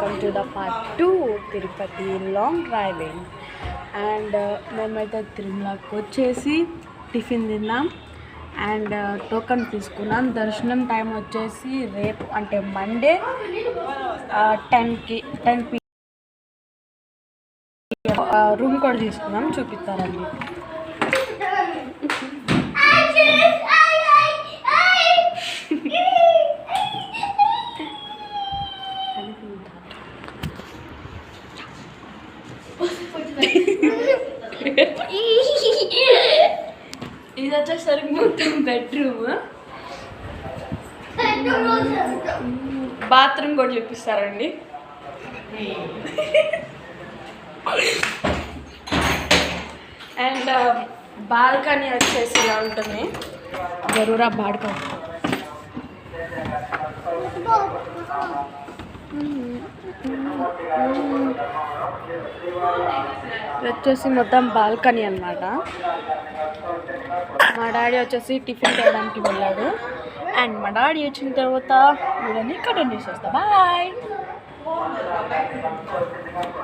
Welcome to the part 2 Tirupati long driving. And మేమైతే తిరుమలకి వచ్చేసి టిఫిన్ తిన్నాం అండ్ టోకన్ తీసుకున్నాం. దర్శనం టైం వచ్చేసి రేపు అంటే మండే 10 రూమ్ కూడా తీసుకున్నాం, చూపిస్తారండి. ఇది వచ్చేసరికి మొత్తం బెడ్రూమ్, బాత్రూమ్ కూడా చూపిస్తారండి. అండ్ బాల్కనీ వచ్చేసి ఇలా ఉంటుంది. జరూరా బాల్కనీ వచ్చేసి మొత్తం బాల్కనీ అన్నమాట. మా డాడీ వచ్చేసి టిఫిన్ చేయడానికి వెళ్ళాడు అండ్ మా డాడీ వచ్చిన తర్వాత వీళ్ళని కంటిన్యూ చేస్తా. బాయ్.